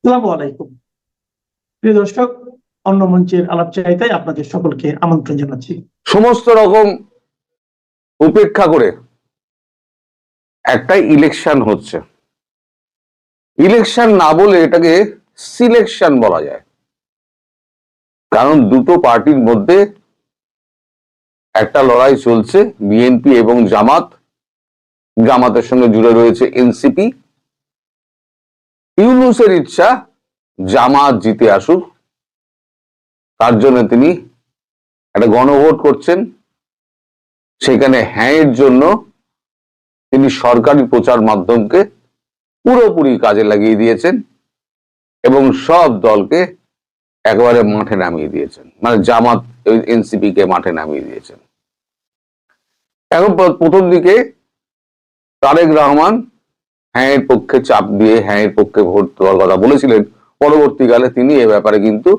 আসসালামু আলাইকুম। প্রিয় দর্শক, অন্য মঞ্চের আলাপচারিতায় আপনাদের সকলকে আমন্ত্রণ জানাচ্ছি। সমস্ত রকম উপেক্ষা করে একটা ইলেকশন হচ্ছে। ইলেকশন না বলে এটাকে সিলেকশন বলা যায়, কারণ দুটো পার্টির মধ্যে একটা লড়াই চলছে, বিএনপি এবং জামাত। জামাতের সঙ্গে জুড়ে রয়েছে এনসিপি। ইউনূসের ইচ্ছা জামাত জিতে আসুক, তার জন্য তিনি একটা গণভোট করছেন। সেখানে হ্যাঁ এর জন্য তিনি সরকারি প্রচার মাধ্যমকে পুরোপুরি কাজে লাগিয়ে দিয়েছেন এবং সব দলকে একেবারে মাঠে নামিয়ে দিয়েছেন, মানে জামাত এনসিপি কে মাঠে নামিয়ে দিয়েছেন। এখন প্রথম দিকে তারেক রহমান হ্যাঁ এর পক্ষে চাপ দিয়ে হ্যাঁ এর পক্ষে ভোট দেওয়ার কথা বলেছিলেন। পরবর্তীকালে তিনি এ ব্যাপারে কিন্তু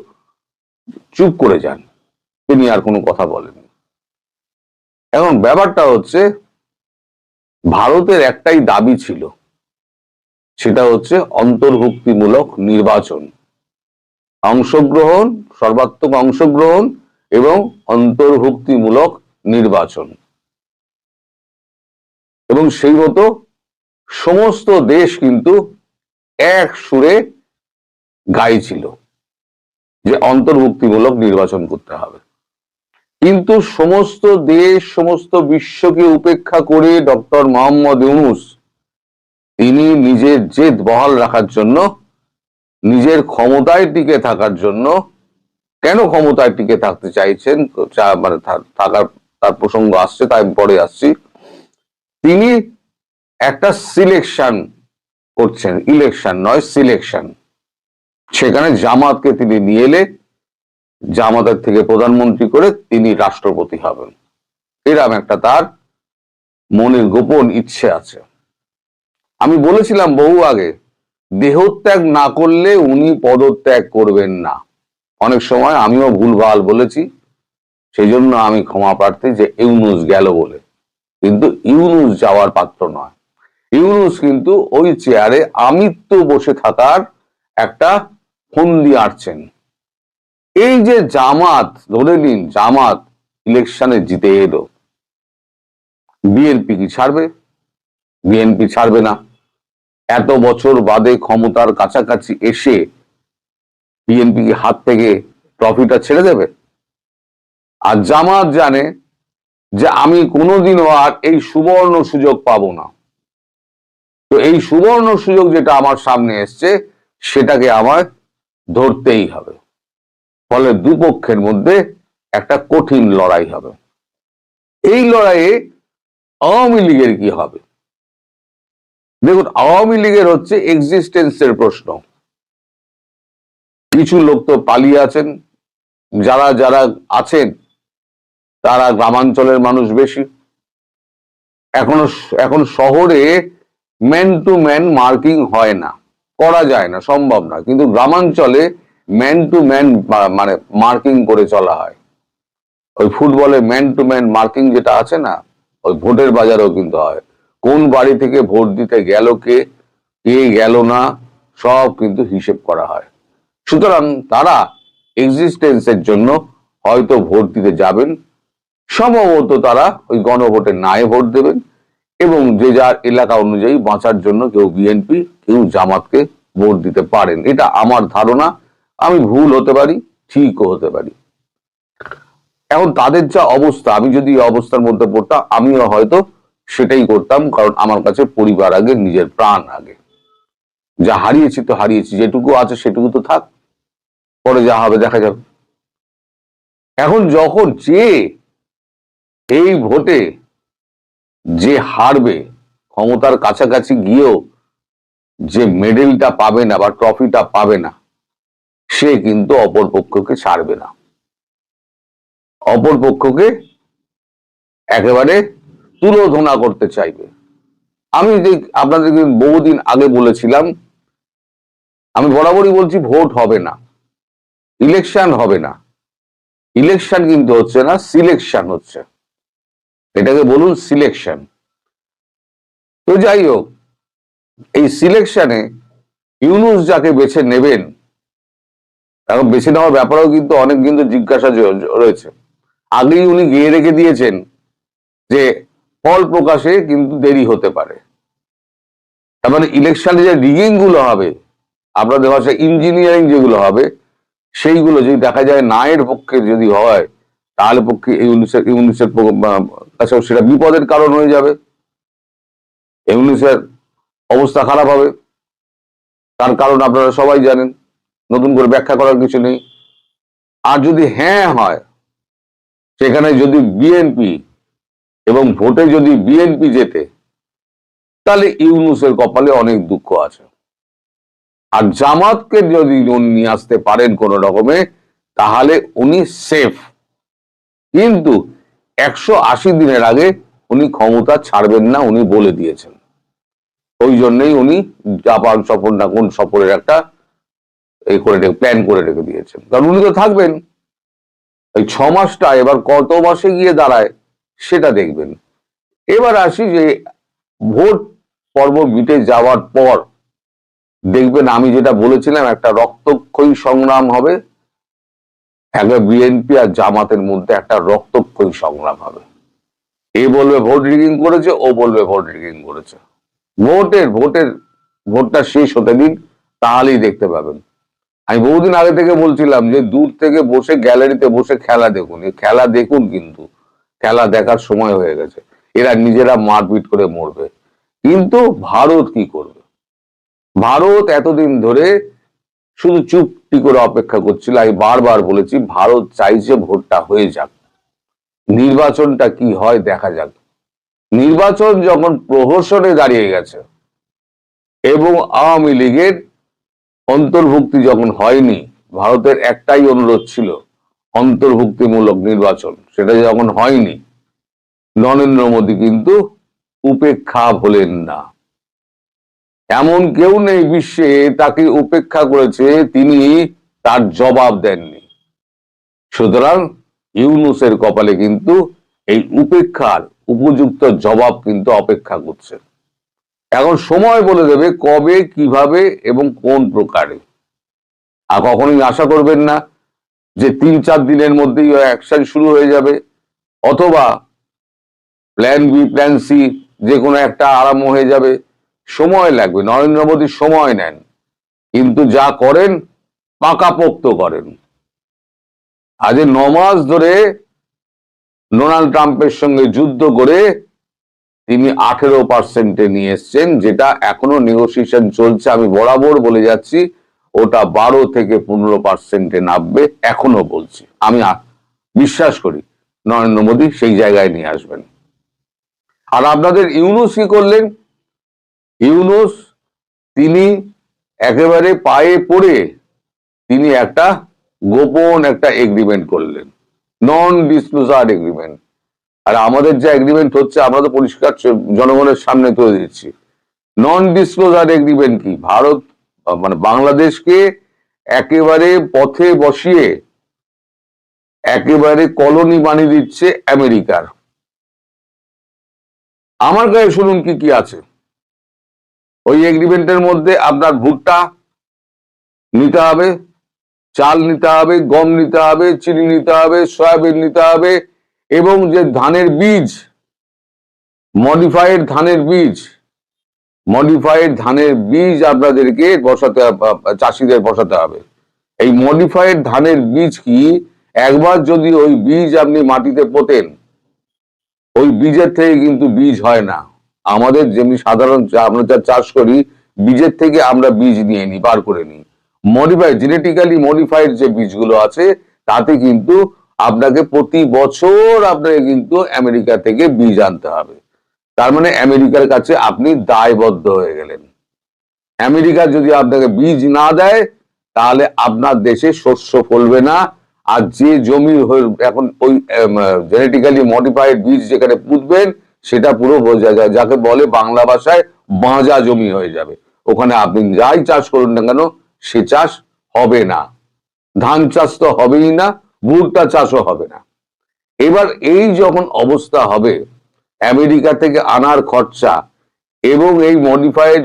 চুপ করে যান, তিনি আর কোনো কথা বলেননি। এখন ব্যাপারটা হচ্ছে, ভারতের একটাই দাবি ছিল, সেটা হচ্ছে অন্তর্ভুক্তিমূলক নির্বাচন, অংশগ্রহণ, সর্বাত্মক অংশগ্রহণ এবং অন্তর্ভুক্তিমূলক নির্বাচন। এবং সেই মতো সমস্ত দেশ কিন্তু এক সুরে গাইছিল যে অন্তর্ভুক্তিমূলক নির্বাচন করতে হবে। কিন্তু সমস্ত দেশ, সমস্ত বিশ্বকে উপেক্ষা করে ডক্টর মোহাম্মদ ইউনূস তিনি নিজের জেদ বহাল রাখার জন্য, নিজের ক্ষমতায় টিকে থাকার জন্য, কেন ক্ষমতায় টিকে থাকতে চাইছেন, মানে থাকার তার প্রসঙ্গ আসছে, তাই পরে আসছি, তিনি একটা সিলেকশন করছেন, ইলেকশন নয় সিলেকশন। সেখানে জামাতকে তিনি নিয়ে এলে জামাতের থেকে প্রধানমন্ত্রী করে তিনি রাষ্ট্রপতি হবেন, এরকম একটা তার মনের গোপন ইচ্ছে আছে। আমি বলেছিলাম বহু আগে, দেহত্যাগ না করলে উনি পদত্যাগ করবেন না। অনেক সময় আমিও ভুলভাল বলেছি, সেই জন্য আমি ক্ষমা প্রার্থী যে ইউনূস গেল বলে। কিন্তু ইউনূস যাওয়ার পাত্র নয়। ইউনূস কিন্তু ওই চেয়ারে আমৃত্যু বসে থাকার একটা ফন্দি আঁটছেন। এই যে জামাত, ধরে নিন জামাত ইলেকশনে জিতে এলো, বিএনপি কি ছাড়বে? বিএনপি ছাড়বে না। এত বছর বাদে ক্ষমতার কাছাকাছি এসে বিএনপি কি হাত থেকে ট্রফিটা ছেড়ে দেবে? আর জামাত জানে যে আমি কোনোদিনও আর এই সুবর্ণ সুযোগ পাবো না। তো এই সুবর্ণ সুযোগ যেটা আমার সামনে এসছে, সেটাকে আমার ধরতেই হবে। ফলে দুপক্ষের মধ্যে একটা কঠিন লড়াই হবে। এই লড়াইয়ে আওয়ামী লীগের কি হবে? দেখুন, আওয়ামী লীগের হচ্ছে এক্সিস্টেন্সের প্রশ্ন। কিছু লোক তো পালিয়ে আছেন, যারা যারা আছেন তারা গ্রামাঞ্চলের মানুষ বেশি। এখন শহরে ম্যান টু ম্যান মার্কিং হয় না, করা যায় না, সম্ভব না। কিন্তু গ্রামাঞ্চলে ম্যান টু ম্যান মানে মার্কিং করে চলা হয়। ওই ফুটবলে ম্যান টু ম্যান মার্কিং যেটা আছে না, ওই ভোটের বাজারেও কিন্তু হয়। কোন বাড়ি থেকে ভোট দিতে গেল কে, কে গেল না, সব কিন্তু হিসেব করা হয়। সুতরাং তারা এক্সিস্টেন্সের জন্য হয়তো ভোট দিতে যাবেন, সম্ভবত তারা ওই গণভোটে নাই ভোট দেবেন এবং যে যার এলাকা অনুযায়ী বাঁচার জন্য কেউ বিএনপি, কেউ জামাতকে ভোট দিতে পারেন। এটা আমার ধারণা। আমি ভুল হতে পারি, ঠিকও হতে পারি। এখন তাদের যা অবস্থা, আমি যদি এই অবস্থার মধ্যে পড়তাম, আমিও হয়তো সেটাই করতাম, কারণ আমার কাছে পরিবার আগে, নিজের প্রাণ আগে। যা হারিয়েছি তো হারিয়েছি, যেটুকু আছে সেটুকু তো থাক, পরে যা হবে দেখা যাবে। এখন যখন এই ভোটে যে হারবে, ক্ষমতার কাছাকাছি গিয়েও যে মেডেলটা পাবে না বা ট্রফিটা পাবে না, সে কিন্তু অপর পক্ষকে ছাড়বে না, অপর পক্ষকে একেবারে তুলোধনা করতে চাইবে। আমি যে আপনাদেরকে বহুদিন আগে বলেছিলাম, আমি বরাবরই বলছি ভোট হবে না, ইলেকশন হবে না। ইলেকশন কিন্তু হচ্ছে না, সিলেকশন হচ্ছে। এটাকে বলুন সিলেকশন। তো যাই হোক, এই সিলেকশনে ইউনূস যাকে বেছে নেবেন, এখন বেছে নেওয়ার ব্যাপারেও কিন্তু অনেক কিন্তু জিজ্ঞাসা রয়েছে। আগেই উনি গিয়ে রেখে দিয়েছেন যে ফল প্রকাশে কিন্তু দেরি হতে পারে। তার মানে ইলেকশনে যে রিগিং গুলো হবে, আপনাদের ভাষায় ইঞ্জিনিয়ারিং যেগুলো হবে, সেইগুলো যদি দেখা যায় নায়ের পক্ষে যদি হয়, তাহলে পক্ষে ইউনূসের কাছে সেটা বিপদের কারণ হয়ে যাবে। ইউনূসের অবস্থা খারাপ হবে। তার কারণ আপনারা সবাই জানেন, নতুন করে ব্যাখ্যা করার কিছু নেই। আর যদি হ্যাঁ হয়, সেখানে যদি বিএনপি এবং ভোটে যদি বিএনপি জেতে, তাহলে ইউনূসের কপালে অনেক দুঃখ আছে। আর জামাতকে যদি উনি নিয়ে আসতে পারেন কোন রকমে, তাহলে উনি সেফ। কিন্তু 180 দিনের আগে উনি ক্ষমতা ছাড়বেন না, উনি বলে দিয়েছেন। ওই জন্যই উনি জাপান সফর না কোন সফরের একটা প্ল্যান করে রেখে দিয়েছেন, কারণ উনি তো থাকবেন। এই 6 মাসটা এবার কত মাসে গিয়ে দাঁড়ায় সেটা দেখবেন। এবার আসি যে ভোট পর্ব মিটে যাওয়ার পর দেখবেন, আমি যেটা বলেছিলাম, একটা রক্তক্ষয়ী সংগ্রাম হবে। একবার বিএনপি আর জামাতের মধ্যে একটা রক্তক্ষয়ী সংগ্রাম হবে। এ বলবে ভোট রিগিং করেছে, ও বলবে ভোট রিগিং করেছে। ভোটটা শেষ হতে দিন, তাহলেই দেখতে পাবেন। আমি বহুদিন আগে থেকে বলছিলাম যে দূর থেকে বসে গ্যালারিতে বসে খেলা দেখুন। এই খেলা দেখুন, কিন্তু খেলা দেখার সময় হয়ে গেছে। এরা নিজেরা মারপিট করে মরবে। কিন্তু ভারত কি করবে? ভারত এতদিন ধরে শুধু চুপটি করে অপেক্ষা করছিল। আমি বারবার বলেছি, ভারত চাইছে ভোটটা হয়ে যাক, নির্বাচনটা কি হয় দেখা যাক। নির্বাচন যখন প্রহসনে দাঁড়িয়ে গেছে এবং আওয়ামী লীগের অন্তর্ভুক্তি যখন হয়নি, ভারতের একটাই অনুরোধ ছিল অন্তর্ভুক্তিমূলক নির্বাচন, সেটা যখন হয়নি, নরেন্দ্র মোদী কিন্তু উপেক্ষা হলেন না। এমন কেউ নেই বিশ্বে তাকে উপেক্ষা করেছে, তিনি তার জবাব দেননি। সুতরাং ইউনূসের কপালে কিন্তু এই উপেক্ষার উপযুক্ত জবাব কিন্তু অপেক্ষা করছে। এখন সময় বলে দেবে কবে, কিভাবে এবং কোন প্রকারে। আর কখনোই আশা করবেন না যে 3-4 দিনের মধ্যেই অ্যাকশন শুরু হয়ে যাবে, অথবা প্ল্যান বি প্ল্যান সি যে কোনো একটা আরম্ভ হয়ে যাবে। সময় লাগবে। নরেন্দ্র মোদী সময় নেন, কিন্তু যা করেন পাকাপোক্ত করেন। আজ 9 মাস ধরে ডোনাল্ড ট্রাম্পের সঙ্গে যুদ্ধ করে তিনি 18% নিয়ে এসছেন, যেটা এখনো নেগোসিয়েশন চলছে। আমি বরাবর বলে যাচ্ছি, ওটা 12 থেকে 15% নামবে, এখনো বলছি। আমি বিশ্বাস করি নরেন্দ্র মোদী সেই জায়গায় নিয়ে আসবেন। আর আপনাদের ইউনূস কি করলেন? ইউনূস তিনি একেবারে পায়ে পড়ে তিনি একটা গোপন একটা এগ্রিমেন্ট করলেন, নন ডিসক্লোজার এগ্রিমেন্ট। আর আমাদের যে এগ্রিমেন্ট হচ্ছে, আমরা তো পরিষ্কার জনগণের সামনে তুলে দিচ্ছি। নন ডিসক্লোজার এগ্রিমেন্ট কি? ভারত মানে বাংলাদেশকে একেবারে পথে বসিয়ে একেবারে কলোনি বানিয়ে দিচ্ছে আমেরিকার। আমার কাছে শুনুন কি কি আছে ওই এগ্রিমেন্টের মধ্যে। আপনার ভুট্টা নিতে হবে, চাল নিতে হবে, গম নিতে হবে, চিনি নিতে হবে, সয়াবিন নিতে হবে, এবং যে ধানের বীজ, মডিফাইড ধানের বীজ আপনাদেরকে বসাতে, চাষিদের বসাতে হবে। এই মডিফাইড ধানের বীজ কি? একবার যদি ওই বীজ আপনি মাটিতে পোতেন, ওই বীজের থেকে কিন্তু বীজ হয় না। আমাদের যেমনি সাধারণ আমরা যা চাষ করি, বীজের থেকে আমরা বীজ নিয়ে নিই, বার করে নিই। জেনেটিক্যালি মডিফাইড যে বীজগুলো আছে, তাতে কিন্তু আপনাকে প্রতি বছর আপনাকে কিন্তু আমেরিকা থেকে বীজ আনতে হবে। তার মানে আমেরিকার কাছে আপনি দায়বদ্ধ হয়ে গেলেন। আমেরিকা যদি আপনাকে বীজ না দেয়, তাহলে আপনার দেশে শস্য ফলবে না। আর যে জমি এখন ওই জেনেটিক্যালি মডিফাইড বীজ যেখানে পুঁতবেন, সেটা পুরো যাকে বলে বাংলা ভাষায় বাঁজা জমি হয়ে যাবে। ওখানে আপনি যাই চাষ করুন না কেন, সে চাষ হবে না। ধান চাষ তো হবেই না, ভুট্টা চাষও হবে না। এবার এই যখন অবস্থা হবে, আমেরিকা থেকে আনার খরচা এবং এই মডিফাইড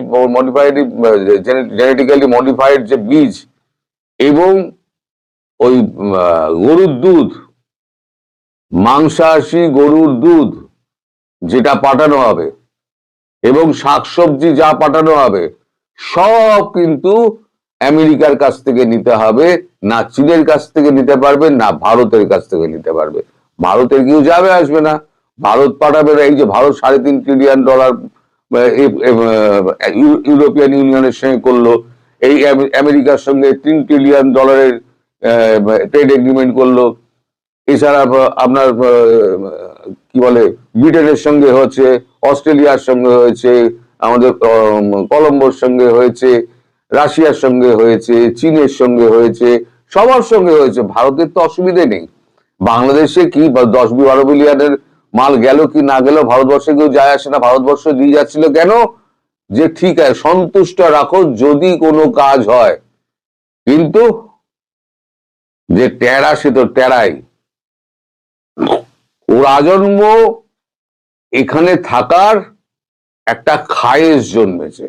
জেনেটিক্যালি মডিফাইড যে বীজ এবং ওই গরুর দুধ, মাংসাশী গরুর দুধ যেটা পাঠানো হবে এবং শাকসবজি যা পাঠানো হবে সব কিন্তু আমেরিকার কাছ থেকে নিতে হবে, না চীনের কাছ থেকে নিতে পারবে, না ভারতের কাছ থেকে নিতে পারবে। ভারতের কেউ যাবে আসবে না, ভারত পাঠাবে না। এই যে ভারত $3.5 ট্রিলিয়ন ইউরোপিয়ান ইউনিয়নের সঙ্গে করলো, এই আমেরিকার সঙ্গে $3 ট্রিলিয়ন ট্রেড এগ্রিমেন্ট করলো, এছাড়া আপনার কি বলে ব্রিটেনের সঙ্গে হচ্ছে, অস্ট্রেলিয়ার সঙ্গে হয়েছে, আমাদের কলম্বোর সঙ্গে হয়েছে, রাশিয়ার সঙ্গে হয়েছে, চীনের সঙ্গে হয়েছে, সবার সঙ্গে হয়েছে। ভারতের তো অসুবিধে নেই। বাংলাদেশে কি 10-12 বিলিয়নের মাল গেল কি না গেল ভারতবর্ষে কেউ যায় আসে না। ভারতবর্ষ দিয়ে যাচ্ছিল কেন? যে ঠিক আছে সন্তুষ্ট রাখো যদি কোনো কাজ হয়, কিন্তু যে টেরা সে তো টেরাই। ওর আজন্ম এখানে থাকার একটা খায়েশ জন্মেছে।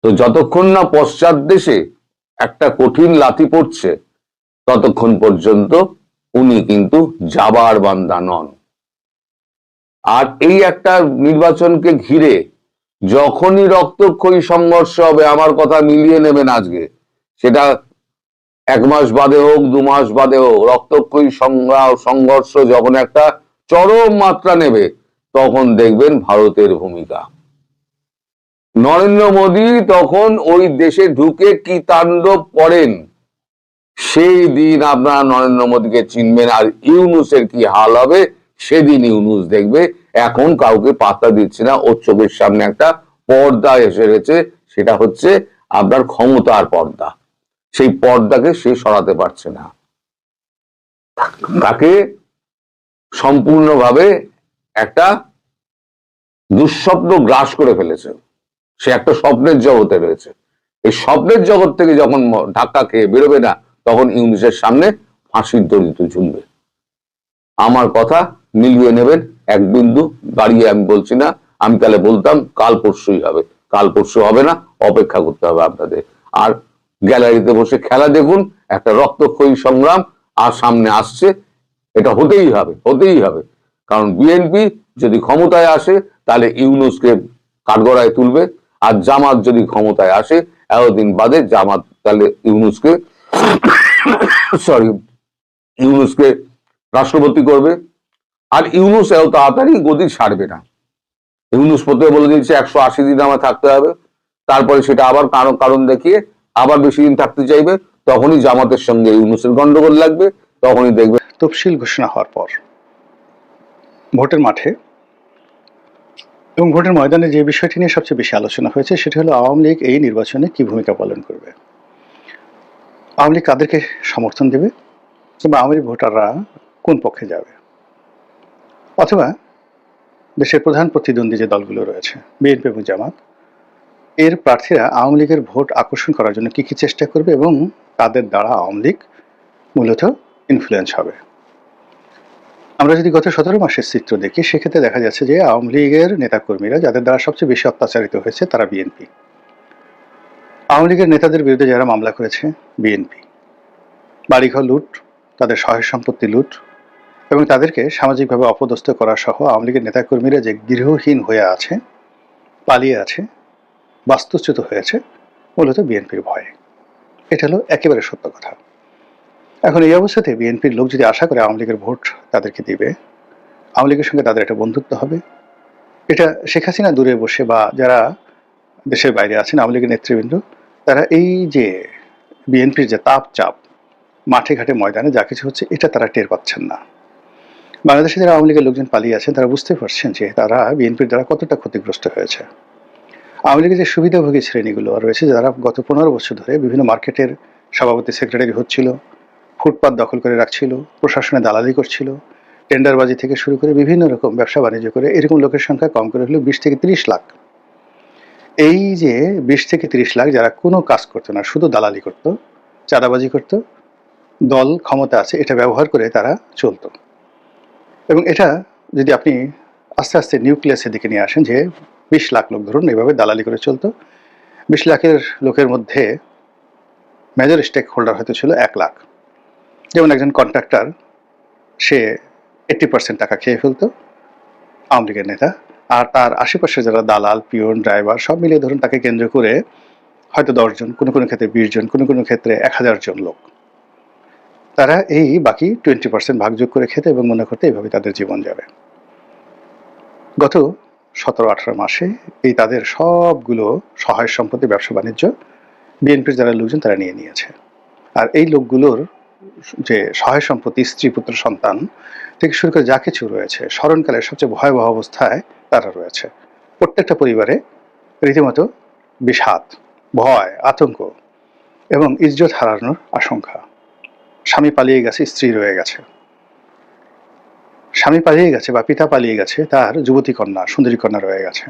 তো যতক্ষণ না পশ্চাৎ দেশে একটা কঠিন লাথি পড়ছে ততক্ষণ পর্যন্ত উনি কিন্তু যাবার বান্দা নন। আর এই একটা নির্বাচনকে ঘিরে যখনই রক্তক্ষয়ী সংঘর্ষ হবে, আমার কথা মিলিয়ে নেবেন আজকে, সেটা 1 মাস বাদে হোক 2 মাস বাদে হোক, রক্তক্ষয়ী সংঘর্ষ যখন একটা চরম মাত্রা নেবে তখন দেখবেন ভারতের ভূমিকা। নরেন্দ্র মোদী তখন ওই দেশে ঢুকে কি তাণ্ডব করেন সেই দিন আপনারা নরেন্দ্র মোদীকে চিনবেন। আর ইউনূসের কি হাল হবে সেদিন ইউনূস দেখবে। এখন কাউকে পাত্তা দিচ্ছে না, ওর চোখের সামনে একটা পর্দা এসে গেছে, সেটা হচ্ছে আপনার ক্ষমতার পর্দা। সেই পর্দাকে সে সরাতে পারছে না, তাকে সম্পূর্ণভাবে একটা দুঃস্বপ্ন গ্রাস করে ফেলেছে। সে একটা স্বপ্নের জগতে রয়েছে। এই স্বপ্নের জগৎ থেকে যখন ধাক্কা খেয়ে বেরোবে না, তখন ইউনূসের সামনে ফাঁসির দড়িতে ঝুলবে। আমার কথা মিলিয়ে নেবেন, এক বিন্দু বাড়িয়ে আমি বলছি না। আমি তাহলে বলতাম কাল পরশুই হবে, কাল পরশু হবে না, অপেক্ষা করতে হবে আপনাদের। আর গ্যালারিতে বসে খেলা দেখুন, একটা রক্তক্ষয়ী সংগ্রাম আর সামনে আসছে। এটা হতেই হবে, হতেই হবে। কারণ বিএনপি যদি ক্ষমতায় আসে তাহলে ইউনূসকে কাঠগড়ায় তুলবে, আর জামাত যদি ক্ষমতায় আসে এতদিন বাদে জামাত তাহলে ইউনূসকে ইউনূসকে রাষ্ট্রপতি করবে। আর ইউনূস এত তাড়াতাড়ি গদি ছাড়বে না। ইউনূস প্রথমে বলে দিয়েছে 180 দিন আমার থাকতে হবে, তারপরে সেটা আবার কারণ দেখিয়ে আবার বেশি দিন থাকতে চাইবে। তখনই জামাতের সঙ্গে ইউনূসের গন্ডগোল লাগবে, তখনই দেখবে। তফসিল ঘোষণা হওয়ার পর ভোটের মাঠে এবং ভোটের ময়দানে যে বিষয়টি নিয়ে সবচেয়ে বেশি আলোচনা হয়েছে সেটা হলো আওয়ামী লীগ এই নির্বাচনে কি ভূমিকা পালন করবে, আওয়ামী লীগ কাদেরকে সমর্থন দেবে, কিংবা আওয়ামী লীগ ভোটাররা কোন পক্ষে যাবে, অথবা দেশের প্রধান প্রতিদ্বন্দ্বী যে দলগুলো রয়েছে বিএনপি এবং জামাত, এর প্রার্থীরা আওয়ামী লীগের ভোট আকর্ষণ করার জন্য কি কি চেষ্টা করবে এবং তাদের দ্বারা আওয়ামী লীগ মূলত ইনফ্লুয়েন্স হবে। আমরা যদি গত 17 মাসের চিত্র দেখি, সেক্ষেত্রে দেখা যাচ্ছে যে আওয়ামী লীগের নেতাকর্মীরা যাদের দ্বারা সবচেয়ে বেশি অত্যাচারিত হয়েছে তারা বিএনপি। আওয়ামী লীগের নেতাদের বিরুদ্ধে যারা মামলা করেছে বিএনপি, বাড়িঘর লুট, তাদের সহায় সম্পত্তি লুট এবং তাদেরকে সামাজিকভাবে অপদস্থ করা সহ আওয়ামী লীগের নেতাকর্মীরা যে গৃহহীন হয়ে আছে, পালিয়ে আছে, বাস্তুচ্যুত হয়েছে মূলত বিএনপির ভয়ে। এটা হলো একেবারে সত্য কথা। এখন এই অবস্থাতে বিএনপির লোক যদি আশা করে আওয়ামী লীগের ভোট তাদেরকে দিবে, আওয়ামী লীগের সঙ্গে তাদের একটা বন্ধুত্ব হবে, এটা শেখ হাসিনা দূরে বসে বা যারা দেশের বাইরে আছেন আওয়ামী লীগের নেতৃবৃন্দ, তারা এই যে বিএনপির যে চাপ মাঠে ঘাটে ময়দানে যা কিছু হচ্ছে এটা তারা টের পাচ্ছেন না। বাংলাদেশে যারা আওয়ামী লীগের লোকজন পালিয়ে আছেন তারা বুঝতে পারছেন যে তারা বিএনপির দ্বারা কতটা ক্ষতিগ্রস্ত হয়েছে। আওয়ামী লীগের যে সুবিধাভোগী শ্রেণীগুলো রয়েছে যারা গত 15 বছর ধরে বিভিন্ন মার্কেটের সভাপতি সেক্রেটারি হচ্ছিল, ফুটপাত দখল করে রাখছিল, প্রশাসনে দালালি করছিল, টেন্ডারবাজি থেকে শুরু করে বিভিন্ন রকম ব্যবসা বাণিজ্য করে, এরকম লোকের সংখ্যা কম করে হলেও 20 থেকে 30 লাখ। এই যে 20 থেকে 30 লাখ যারা কোনো কাজ করতো না, শুধু দালালি করত, চাঁদাবাজি করত, দল ক্ষমতা আছে এটা ব্যবহার করে তারা চলতো। এবং এটা যদি আপনি আস্তে আস্তে নিউক্লিয়াসের দিকে নিয়ে আসেন, যে 20 লাখ লোক ধরুন এভাবে দালালি করে চলতো। 20 লাখের লোকের মধ্যে মেজর স্টেক হোল্ডার হয়তো ছিল 1 লাখ। যেমন একজন কন্ট্রাক্টর, সে 80% টাকা খেয়ে ফেলতো, আওয়ামী লীগের নেতা, আর তার আশেপাশে যারা দালাল, পিয়ন, ড্রাইভার সব মিলিয়ে ধরুন তাকে কেন্দ্র করে হয়তো 10 জন, কোনো কোনো ক্ষেত্রে 20 জন, কোনো কোনো ক্ষেত্রে 1000 জন লোক, তারা এই বাকি 20% ভাগযোগ করে খেতে এবং মনে করতে এইভাবে তাদের জীবন যাবে। গত 17-18 মাসে এই তাদের সবগুলো সহায় সম্পত্তি, ব্যবসা বাণিজ্য বিএনপির যারা লোকজন তারা নিয়ে নিয়েছে। আর এই লোকগুলোর যে সহায় সম্পত্তি, স্ত্রী, পুত্র, সন্তান থেকে শুরু করে যা কিছু রয়েছে, স্মরণকালের সবচেয়ে ভয়াবহ অবস্থায় তারা রয়েছে। প্রত্যেকটা পরিবারে রীতিমতো বিষাদ, ভয়, আতঙ্ক এবং ইজ্জত হারানোর আশঙ্কা। স্বামী পালিয়ে গেছে, স্ত্রী রয়ে গেছে। স্বামী পালিয়ে গেছে বা পিতা পালিয়ে গেছে, তার যুবতী কন্যা, সুন্দরী কন্যা রয়ে গেছে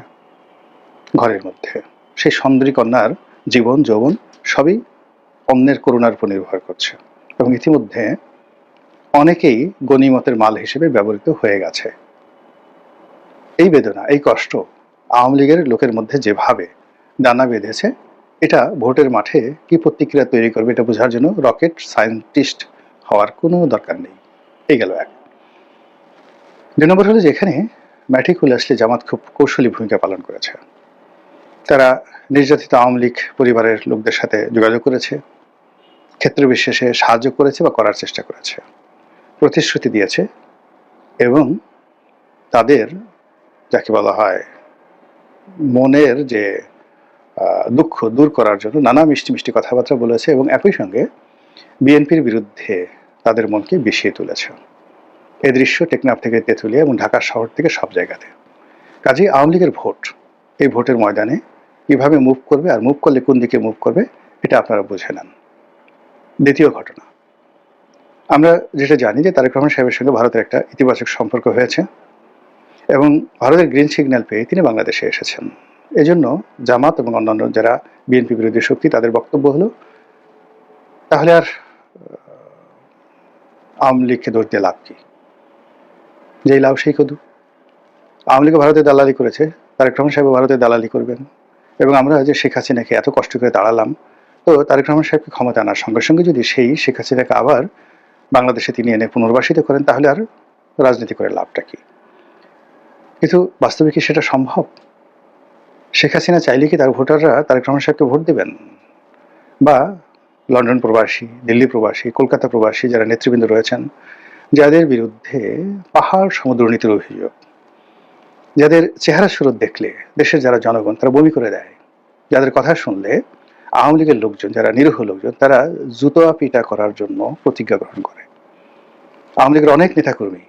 ঘরের মধ্যে। সেই সুন্দরী কন্যার জীবন যৌবন সবই অন্যের করুণার উপর নির্ভর করছে এবং ইতিমধ্যে অনেকেই গনিমতের মাল হিসেবে ব্যবহৃত হয়ে গেছে। এই বেদনা, এই কষ্ট আওয়ামী লীগের লোকের মধ্যে যেভাবে দানা বেঁধেছে, এটা ভোটের মাঠে কি প্রতিক্রিয়া তৈরি করবে এটা বোঝার জন্য রকেট সায়েন্টিস্ট হওয়ার কোনো দরকার নেই। এই গেল এক। 2 নম্বর হলো যে এখানে ম্যাটিকুলাসলি জামাত খুব কৌশলী ভূমিকা পালন করেছে। তারা নির্যাতিত আওয়ামী লীগ পরিবারের লোকদের সাথে যোগাযোগ করেছে, ক্ষেত্র বিশেষে সাহায্য করেছে বা করার চেষ্টা করেছে, প্রতিশ্রুতি দিয়েছে এবং তাদের যাকে বলা হয় মনের যে দুঃখ দূর করার জন্য নানা মিষ্টি মিষ্টি কথাবার্তা বলেছে এবং একই সঙ্গে বিএনপির বিরুদ্ধে তাদের মনকে বিষিয়ে তুলেছে। এই দৃশ্য টেকনাফ থেকে তেঁতুলিয়া এবং ঢাকা শহর থেকে সব জায়গাতে। কাজেই আওয়ামী লীগের ভোট, এই ভোটের ময়দানে কিভাবে মুভ করবে আর মুভ করলে কোন দিকে মুভ করবে এটা আপনারা বুঝে নেন। দ্বিতীয় ঘটনা, আমরা যেটা জানি যে তারেক রহমান সাহেবের সঙ্গে ভারতের একটা ইতিবাচক সম্পর্ক হয়েছে এবং ভারতের গ্রিন সিগন্যাল পেয়ে তিনি বাংলাদেশে এসেছেন। এজন্য জামাত এবং অন্যান্য যারা বিএনপি বিরোধী শক্তি, তাদের বক্তব্য হলো তাহলে আর আওয়ামী লীগকে দোষ দিয়ে লাভ কি? যেই লাভ সেই কদু। আওয়ামী লীগ ভারতে দালালি করেছে, তারেক রহমান সাহেব ভারতে দালালি করবেন এবং আমরা যে শেখ হাসিনাকে এত কষ্ট করে দাঁড়ালাম, তো তারেক রহমান সাহেবকে ক্ষমতা আনার সঙ্গে সঙ্গে যদি সেই শেখ হাসিনাকে আবার বাংলাদেশে তিনি এনে পুনর্বাসিত করেন, তাহলে আর রাজনীতি করে লাভটা কি? কিন্তু বাস্তবে কি সেটা সম্ভব? শেখ হাসিনা চাইলে কি তার ভোটাররা তারেক রহমান সাহেবকে ভোট দেবেন? বা লন্ডন প্রবাসী, দিল্লি প্রবাসী, কলকাতা প্রবাসী যারা নেতৃবৃন্দ রয়েছেন, যাদের বিরুদ্ধে পাহাড় সম দুর্নীতির অভিযোগ, যাদের চেহারা সুরত দেখলে দেশের যারা জনগণ তারা বমি করে দেয়, যাদের কথা শুনলে আওয়ামী লীগের লোকজন, যারা নিরীহ লোকজন, তারা জুতোয়া পিটা করার জন্য প্রতিজ্ঞা গ্রহণ করে। আওয়ামী লীগের অনেক নেতাকর্মী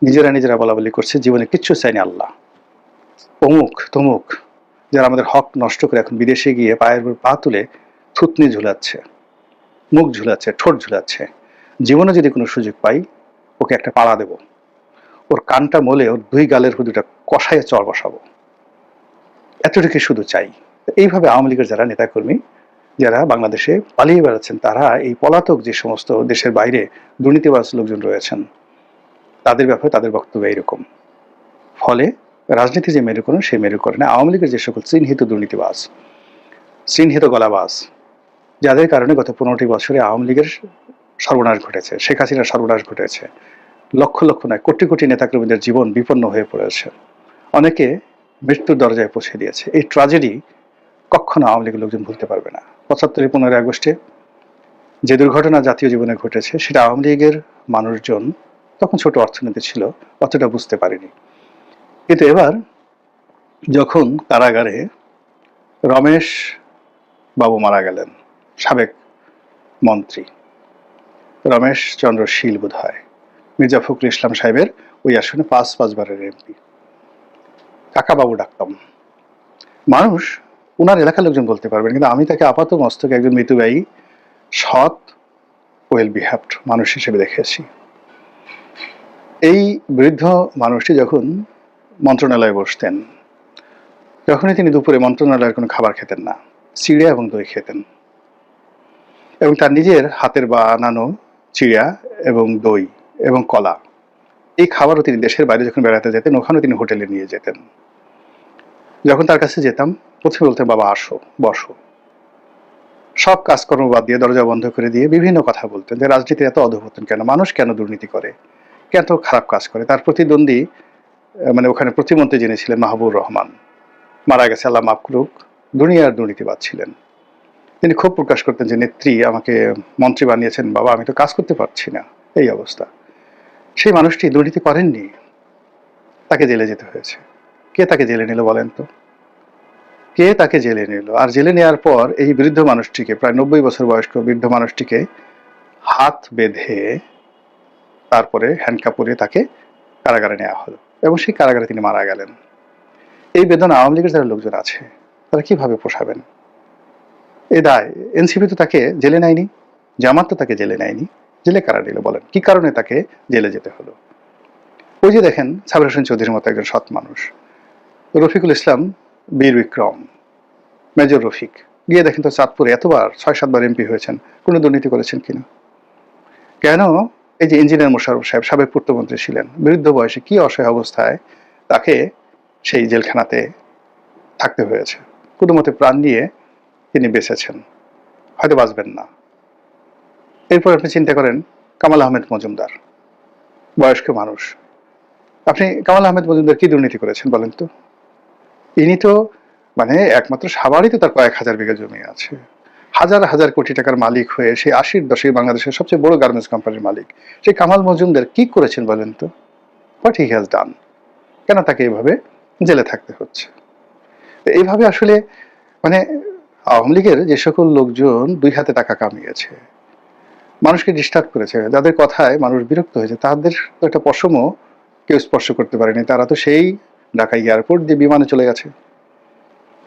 নিজেরা বলা বলি করছে জীবনে কিচ্ছু চাইনি আল্লাহ, অমুক তমুক, যারা আমাদের হক নষ্ট করে এখন বিদেশে গিয়ে পায়ের উপর পা তুলে থুতনি ঝুলাচ্ছে, মুখ ঝুলাচ্ছে, ঠোঁট ঝুলাচ্ছে। জীবনে যদি কোনো সুযোগ পাই ওকে একটা পাড়া দেব, ওর কানটা মলে ওর 2 গালের হুদুটা কষাইয়ে চর বসাবো, এতটুকু শুধু চাই। এইভাবে আওয়ামী লীগের যারা নেতাকর্মী যারা বাংলাদেশে পালিয়ে বেড়াচ্ছেন, তারা এই পলাতক যে সমস্ত দেশের বাইরে দুর্নীতিবাজ লোকজন রয়েছেন, তাদের ব্যাপারে তাদের বক্তব্য এইরকম। ফলে রাজনীতি যে মেরুকরণ, সেই মেরুকরণে আওয়ামী লীগের যে সকল চিহ্নিত দুর্নীতিবাজ, চিহ্নিত গলাবাজ, যাদের কারণে গত 15টি বছরে আওয়ামী লীগের সর্বনাশ ঘটেছে, শেখ হাসিনার সর্বনাশ ঘটেছে, লক্ষ লক্ষ নয় কোটি কোটি নেতাকর্মীদের জীবন বিপন্ন হয়ে পড়েছে, অনেকে মৃত্যুর দরজায় পৌঁছে দিয়েছে। এই ট্র্যাজেডি কখনো আওয়ামী লীগের লোকজন ভুলতে পারবে না। 75 15 আগস্টে যে দুর্ঘটনা জাতীয় জীবনে ঘটেছে, সেটা আওয়ামী লীগের মানুষজন, তখন ছোট অর্থনীতি ছিল, অতটা বুঝতে পারেনি। কিন্তু এবার যখন কারাগারে রমেশ বাবু মারা গেলেন, সাবেক মন্ত্রী রমেশ চন্দ্র শীল বোধ হয়, মির্জা ফখরুল ইসলাম সাহেবের ওই আসনে 5 বারের এমপি, কাকা বাবু ডাকতাম। মানুষ ওনার এলাকার লোকজন বলতে পারবেন, কিন্তু আমি তাকে আপাত মস্তকে একজন মিতব্যয়ী, সৎ, ওয়েল বিহেভড মানুষ হিসেবে দেখেছি। এই বৃদ্ধ মানুষটি যখন মন্ত্রণালয়ে বসতেন, যখনই তিনি দুপুরে মন্ত্রণালয়ের কোনো খাবার খেতেন না, চিড়া এবং দই খেতেন এবং তার নিজের হাতের বানানো চিড়া এবং দই এবং কলা এই খাবারও তিনি দেশের বাইরে যখন বেড়াতে যেতেন ওখানেও তিনি হোটেলে নিয়ে যেতেন। যখন তার কাছে যেতাম প্রথমে বলতেন, বাবা আসো, বসো। সব কাজকর্ম বাদ দিয়ে দরজা বন্ধ করে দিয়ে বিভিন্ন কথা বলতেন যে রাজনীতি এত অধঃপতন কেন, মানুষ কেন দুর্নীতি করে, কেন খারাপ কাজ করে। তার প্রতিদ্বন্দ্বী মানে ওখানে প্রতিমন্ত্রী যিনি ছিলেন মাহবুবুর রহমান, মারা গেছে, আল্লাহ মাফ করুক, দুনিয়ার দুর্নীতিবাদ ছিলেন। তিনি ক্ষোভ প্রকাশ করতেন যে নেত্রী আমাকে মন্ত্রী বানিয়েছেন, বাবা আমি তো কাজ করতে পারছি না, এই অবস্থা। সেই মানুষটি দুর্নীতি করেননি, তাকে জেলে যেতে হয়েছে। কে তাকে জেলে নিল বলেন তো? কে তাকে জেলে নিল? আর জেলে নেওয়ার পর এই বৃদ্ধ মানুষটিকে, প্রায় 90 বছর বয়স্ক বৃদ্ধ মানুষটিকে হাত বেঁধে তারপরে হ্যান্ডকাপ পরিয়ে তাকে কারাগারে নেওয়া হলো এবং সেই কারাগারে তিনি মারা গেলেন। এই বেদনা আওয়ামী লীগের যারা লোকজন আছে তারা কিভাবে পোষাবেন? এই দায় এনসিপি তো তাকে জেলে নেয়নি, জামাত তো তাকে জেলে নেয়নি, জেলে কারা নিল বলেন? কি কারণে তাকে জেলে যেতে হলো? ওই যে দেখেন সাবির হোসেন চৌধুরীর মতো একজন সৎ মানুষ, রফিকুল ইসলাম বীর বিক্রম, মেজর রফিক, গিয়ে দেখেন তো চাঁদপুরে এতবার 6-7 বার এমপি হয়েছেন, কোনো দুর্নীতি করেছেন কিনা? কেন এই যে ইঞ্জিনিয়ার মোশাররফ সাহেব সাবেক পূর্তমন্ত্রী ছিলেন, বৃদ্ধ বয়সে কি অসহায় অবস্থায় তাকে সেই জেলখানাতে থাকতে হয়েছে, কোনো মতে প্রাণ নিয়ে তিনি বেঁচেছেন, হয়তো বাঁচবেন না। এরপর আপনি চিন্তা করেন কামাল আহমেদ মজুমদার, বয়স্ক মানুষ, আপনি কামাল আহমেদ মজুমদার কি দুর্নীতি করেছেন বলেন তো? ইনি তো মানে একমাত্র সাভারেই তো তার কয়েক হাজার বিঘা জমি আছে, হাজার হাজার কোটি টাকার মালিক হয়ে সেই 80-র দশকে বাংলাদেশের সবচেয়ে বড় গার্মেন্টস কোম্পানির মালিক সেই কামাল মজুমদার কি করেছেন বলেন তো? What he has done? কেন তাকে এইভাবে জেলে থাকতে হচ্ছে? তো এইভাবে আসলে মানে আওয়ামী লীগের যে সকল লোকজন 2 হাতে টাকা কামিয়েছে, মানুষকে ডিস্টার্ব করেছে, যাদের কথায় মানুষ বিরক্ত হয়েছে, তাদের তো একটা পশমও কেউ স্পর্শ করতে পারেনি। তারা তো সেই ঢাকা এয়ারপোর্ট দিয়ে বিমানে চলে গেছে,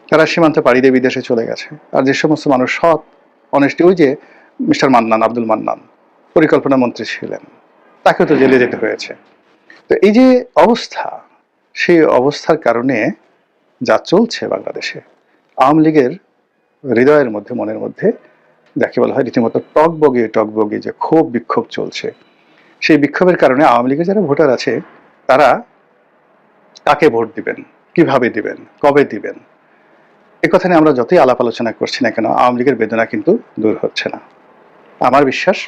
তারা সীমান্ত পাড়ি দিয়ে বিদেশে চলে গেছে। আর যে সমস্ত মানুষ সৎ অনেস্টি, ওই যে মিস্টার মান্নান, আব্দুল মান্নান পরিকল্পনা মন্ত্রী ছিলেন, তাকেও তো জেলে যেতে হয়েছে। তো এই যে অবস্থা, সেই অবস্থার কারণে যা চলছে বাংলাদেশে, আওয়ামী লীগের হৃদয়ের মধ্যে, মনের মধ্যে যাকে বলা হয় রীতিমতো টকবগিয়ে যে ক্ষোভ বিক্ষোভ চলছে, সেই বিক্ষোভের কারণে আওয়ামী লীগের যারা ভোটার আছে তারা কাকে ভোট দিবেন, কিভাবে দিবেন, কবে দিবেন, এ কথা নিয়ে আমরা যতই আলাপ আলোচনা করছি না কেন আওয়ামী লীগের বেদনা কিন্তু দূর হচ্ছে না। আমার বিশ্বাস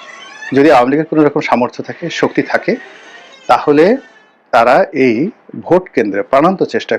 যদি আওয়ামী লীগের কোনো রকম সামর্থ্য থাকে, শক্তি থাকে, তাহলে তারা এই ভোট কেন্দ্রে প্রাণান্ত চেষ্টা